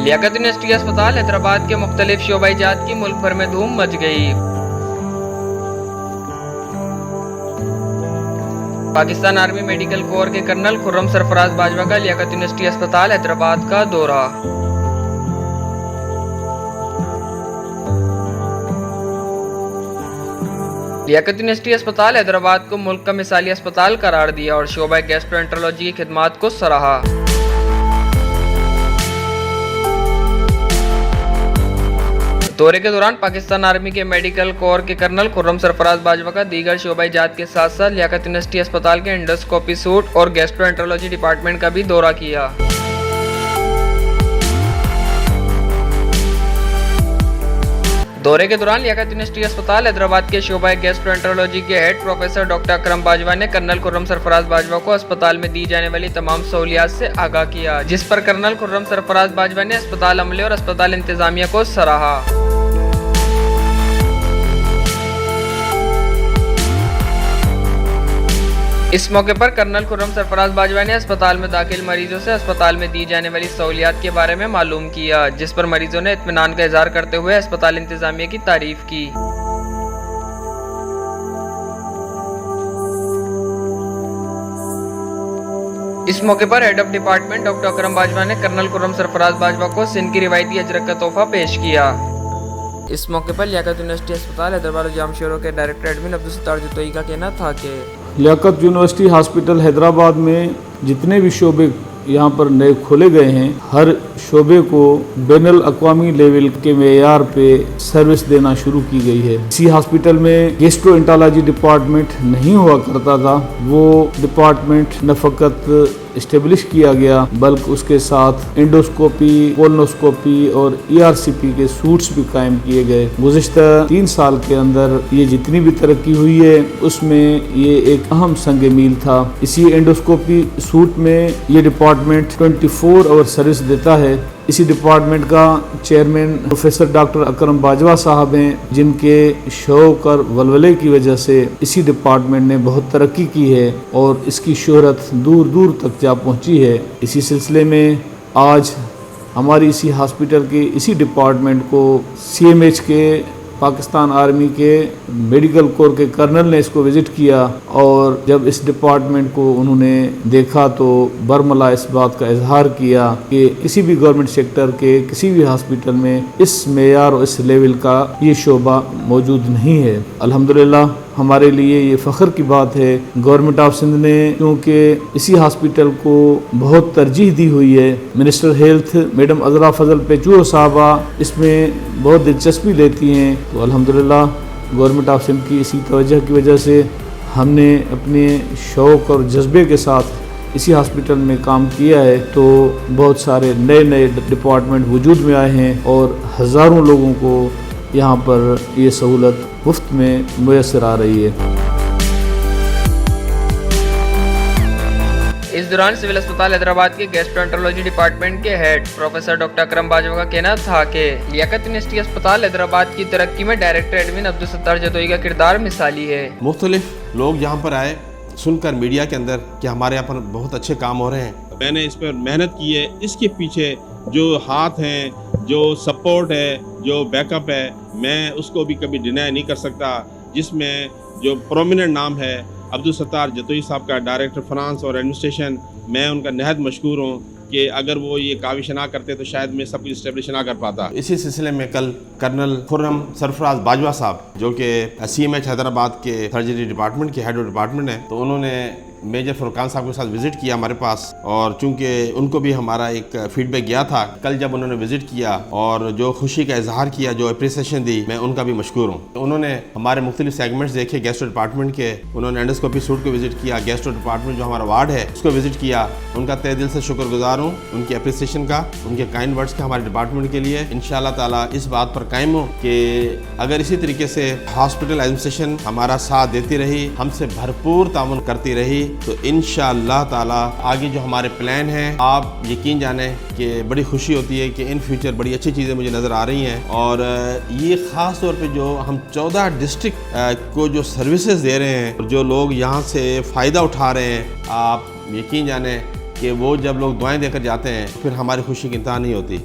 Liaquat university अस्पताल हैदराबाद के मुख्तलिफ शोबाई जात की मुल्क भर में धूम मच गई। पाकिस्तान आर्मी मेडिकल कोर के कर्नल खुर्रम सरफराज बाजवा का लियाकत यूनिवर्सिटी अस्पताल हैदराबाद का दौरा। लियाकत यूनिवर्सिटी अस्पताल हैदराबाद को मुल्क का मिसाली अस्पताल करार दिया और शोबा गैस्ट्रोएंटरोलॉजी की खिदमात को सराहा। दौरे के दौरान पाकिस्तान आर्मी के मेडिकल कोर के कर्नल खुर्रम सरफराज बाजवा का दीगर शोबाई जात के साथ साथ लियाकत यूनिवर्सिटी अस्पताल के एंडोस्कोपी सूट और गैस्ट्रोएंटरोलॉजी डिपार्टमेंट का भी दौरा किया। दौरे के दौरान लियाकत यूनिवर्सिटी अस्पताल हैदराबाद के शोबा गैस्ट्रोएंटरोलॉजी के हेड प्रोफेसर डॉक्टर अकरम बाजवा ने कर्नल खुर्रम सरफराज बाजवा को अस्पताल में दी जाने वाली तमाम सहूलियात से आगाह किया, जिस पर कर्नल खुर्रम सरफराज बाजवा ने अस्पताल अमले और अस्पताल इंतजामिया को सराहा। इस मौके पर कर्नल खुर्रम सरफराज बाजवा ने अस्पताल में दाखिल मरीजों से अस्पताल में दी जाने वाली सहूलियात के बारे में मालूम किया, जिस पर मरीजों ने इत्मीनान का इजहार करते हुए अस्पताल इंतजामिया की तारीफ की। इस मौके पर हेड ऑफ डिपार्टमेंट डॉक्टर अकरम बाजवा ने कर्नल खुर्रम सरफराज बाजवा को सिंध की रिवायती अजरक का तोहफा पेश किया। इस मौके पर लियाकत यूनिवर्सिटी अस्पताल हैदराबाद और जामशोरों के डायरेक्टर एडमिन अब्दुल सत्तार जतोई का कहना था कि लियाकत यूनिवर्सिटी हॉस्पिटल हैदराबाद में जितने भी शोबे यहाँ पर नए खोले गए हैं, हर शोबे को बैनुल अक़वामी लेवल के मेयार पे सर्विस देना शुरू की गई है। इसी हॉस्पिटल में गैस्ट्रोएंटरोलॉजी डिपार्टमेंट नहीं हुआ करता था, वो डिपार्टमेंट न फ़कत इस्टेब्लिश किया गया बल्कि उसके साथ एंडोस्कोपी, कोलोनोस्कोपी और ERCP के सूट्स भी कायम किए गए। गुज़िश्ता 3 साल के अंदर ये जितनी भी तरक्की हुई है उसमें ये एक अहम संग मील था। इसी एंडोस्कोपी सूट में ये डिपार्टमेंट 24 आवर सर्विस देता है। इसी डिपार्टमेंट का चेयरमैन प्रोफेसर डॉक्टर अकरम बाजवा साहब हैं, जिनके शौक और वलवले की वजह से इसी डिपार्टमेंट ने बहुत तरक्की की है और इसकी शोहरत दूर दूर तक जा पहुंची है। इसी सिलसिले में आज हमारी इसी हॉस्पिटल के इसी डिपार्टमेंट को CMH के पाकिस्तान आर्मी के मेडिकल कोर के कर्नल ने इसको विज़िट किया और जब इस डिपार्टमेंट को उन्होंने देखा तो बरमला इस बात का इजहार किया कि किसी भी गवर्नमेंट सेक्टर के किसी भी हॉस्पिटल में इस मेयार और इस लेवल का ये शोबा मौजूद नहीं है। अल्हम्दुलिल्लाह हमारे लिए ये फ़ख्र की बात है, गवर्नमेंट ऑफ सिंध ने क्योंकि इसी हॉस्पिटल को बहुत तरजीह दी हुई है। मिनिस्टर हेल्थ मैडम अज़रा फजल पेचूर साहबा इसमें बहुत दिलचस्पी लेती हैं, तो अल्हम्दुलिल्लाह गवर्नमेंट ऑफ सिंध की इसी तवज्जो की वजह से हमने अपने शौक़ और जज्बे के साथ इसी हॉस्पिटल में काम किया है, तो बहुत सारे नए नए डिपार्टमेंट वजूद में आए हैं और हज़ारों लोगों को यहाँ पर ये सहूलत मुफ्त में मुयस्सर आ रही है। इस दौरान सिविल अस्पताल हैदराबाद के गैस्ट्रोएंटरोलॉजी डिपार्टमेंट के हेड प्रोफेसर डॉक्टर अकरम बाजवा का कहना था कि लियाकत यूनिवर्सिटी अस्पताल हैदराबाद की तरक्की में डायरेक्टर एडमिन अब्दुल सत्तार जतोई का किरदार मिसाली है। मुख्तलिफ लोग यहाँ पर आए सुनकर मीडिया के अंदर कि हमारे यहाँ पर बहुत अच्छे काम हो रहे हैं। मैंने इस पर मेहनत की है, इसके पीछे जो हाथ हैं, जो सपोर्ट है, जो बैकअप है, मैं उसको भी कभी डिनाई नहीं कर सकता। जिसमें जो प्रोमिनेंट नाम है अब्दुल सत्तार जतोई साहब का, डायरेक्टर फाइनेंस और एडमिनिस्ट्रेशन, मैं उनका नहायत मशकूर हूँ कि अगर वो ये काविश ना करते तो शायद मैं सब कुछ इस्टेब्लिश ना कर पाता। इसी सिलसिले में कल कर्नल खुर्रम सरफराज बाजवा साहब जो कि CMH हैदराबाद के सर्जरी डिपार्टमेंट के हेड ऑफ डिपार्टमेंट हैं, तो उन्होंने मेजर फुरकान साहब के साथ विज़िट किया हमारे पास, और चूंकि उनको भी हमारा एक फीडबैक गया था, कल जब उन्होंने विज़िट किया और जो खुशी का इजहार किया, जो अप्रिसिएशन दी, मैं उनका भी मशकूर हूँ। तो उन्होंने हमारे मुख्तलिफ सेगमेंट्स देखे गैस्ट्रो डिपार्टमेंट के, उन्होंने एंडोस्कोपी सूट को विज़िट किया, गैस्ट्रो डिपार्टमेंट जो हमारा वार्ड है उसको विज़िट किया। उनका तहे दिल से शुक्रगुजार हूँ उनकी अप्रिसिएशन का, उनके काइंड वर्ड्स का हमारे डिपार्टमेंट के लिए। इंशाअल्लाह ताला इस बात पर कायम हूँ कि अगर इसी तरीके से हॉस्पिटल एडमिनिस्ट्रेशन हमारा साथ देती रही, हमसे भरपूर ताउन करती रही, तो इंशाअल्लाह ताला आगे जो हमारे प्लान हैं, आप यकीन जाने कि बड़ी खुशी होती है कि इन फ्यूचर बड़ी अच्छी चीज़ें मुझे नज़र आ रही हैं। और ये ख़ास तौर पे जो हम 14 डिस्ट्रिक्ट को जो सर्विसेज दे रहे हैं, जो लोग यहाँ से फ़ायदा उठा रहे हैं, आप यकीन जाने कि वो जब लोग दुआएं देकर जाते हैं फिर हमारी खुशी की इंतहा नहीं होती।